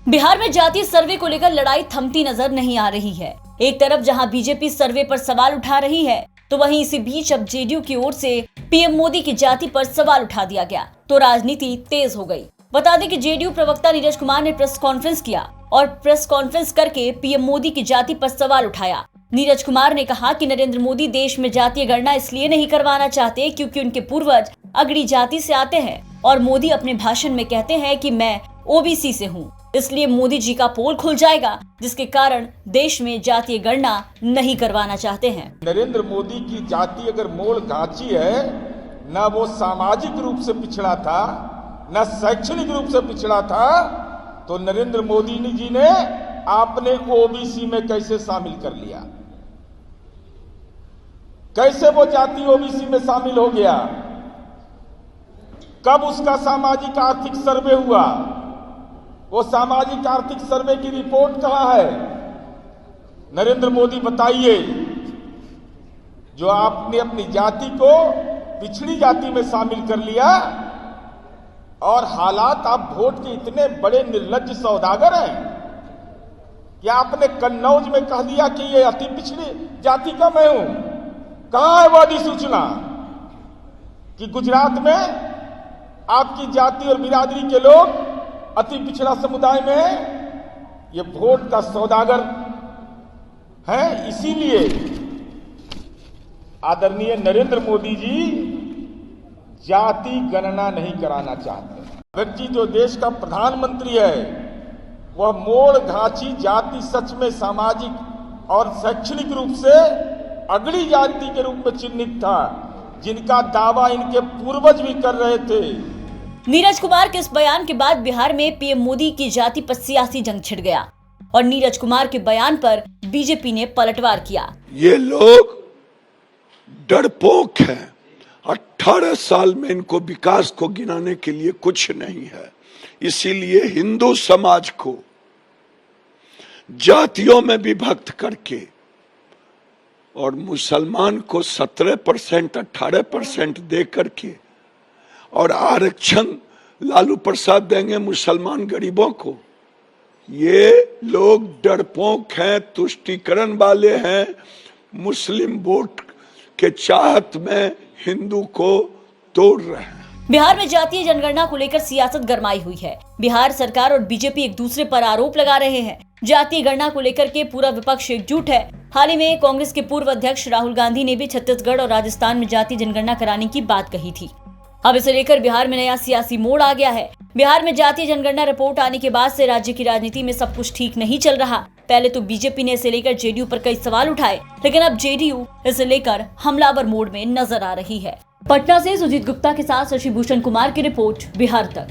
बिहार में जातीय सर्वे को लेकर लड़ाई थमती नजर नहीं आ रही है। एक तरफ जहां बीजेपी सर्वे पर सवाल उठा रही है, तो वहीं इसी बीच अब जेडीयू की ओर से पीएम मोदी की जाति पर सवाल उठा दिया गया, तो राजनीति तेज हो गई। बता दें कि जेडीयू प्रवक्ता नीरज कुमार ने प्रेस कॉन्फ्रेंस किया और प्रेस कॉन्फ्रेंस करके पीएम मोदी की जाति पर सवाल उठाया। नीरज कुमार ने कहा कि नरेंद्र मोदी देश में जातीय गणना इसलिए नहीं करवाना चाहते क्योंकि उनके पूर्वज अगड़ी जाति से आते हैं और मोदी अपने भाषण में कहते हैं कि मैं ओबीसी से हूँ, इसलिए मोदी जी का पोल खुल जाएगा, जिसके कारण देश में जातीय गणना नहीं करवाना चाहते हैं। नरेंद्र मोदी की जाति अगर मोड़ गांची है, न वो सामाजिक रूप से पिछड़ा था, न शैक्षणिक रूप से पिछड़ा था, तो नरेंद्र मोदी जी ने आपने ओबीसी में कैसे शामिल कर लिया? कैसे वो जाति ओबीसी में शामिल हो गया? कब उसका सामाजिक आर्थिक सर्वे हुआ? वो सामाजिक आर्थिक सर्वे की रिपोर्ट कहां है? नरेंद्र मोदी बताइए, जो आपने अपनी जाति को पिछड़ी जाति में शामिल कर लिया और हालात आप वोट के इतने बड़े निर्लज्ज सौदागर हैं कि आपने कन्नौज में कह दिया कि ये अति पिछड़ी जाति का मैं हूं। कहां है वो अधिसूचना कि गुजरात में आपकी जाति और बिरादरी के लोग अति पिछड़ा समुदाय में है? ये वोट का सौदागर है। इसीलिए आदरणीय नरेंद्र मोदी जी जाति गणना नहीं कराना चाहते। व्यक्ति जो देश का प्रधानमंत्री है, वह मोड़ घाची जाति सच में सामाजिक और शैक्षणिक रूप से अगड़ी जाति के रूप में चिन्हित था, जिनका दावा इनके पूर्वज भी कर रहे थे। नीरज कुमार के इस बयान के बाद बिहार में पीएम मोदी की जाति पर सियासी जंग छिड़ गया और नीरज कुमार के बयान पर बीजेपी ने पलटवार किया। ये लोग डरपोक हैं। 18 साल में इनको विकास को गिनाने के लिए कुछ नहीं है। इसीलिए हिंदू समाज को जातियों में विभक्त करके और मुसलमान को 17% 18% दे करके और आरक्षण लालू प्रसाद देंगे मुसलमान गरीबों को। ये लोग डरपोक हैं, तुष्टीकरण वाले हैं। मुस्लिम वोट के चाहत में हिंदू को तोड़ रहे हैं। बिहार में जातीय जनगणना को लेकर सियासत गरमाई हुई है। बिहार सरकार और बीजेपी एक दूसरे पर आरोप लगा रहे हैं। जातीय गणना को लेकर के पूरा विपक्ष एकजुट है। हाल ही में कांग्रेस के पूर्व अध्यक्ष राहुल गांधी ने भी छत्तीसगढ़ और राजस्थान में जातीय जनगणना कराने की बात कही थी। अब इसे लेकर बिहार में नया सियासी मोड़ आ गया है। बिहार में जातीय जनगणना रिपोर्ट आने के बाद से राज्य की राजनीति में सब कुछ ठीक नहीं चल रहा। पहले तो बीजेपी ने इसे लेकर जेडीयू पर कई सवाल उठाए, लेकिन अब जेडीयू इसे लेकर हमलावर मोड में नजर आ रही है। पटना से सुजीत गुप्ता के साथ शशि भूषण कुमार की रिपोर्ट, बिहार तक।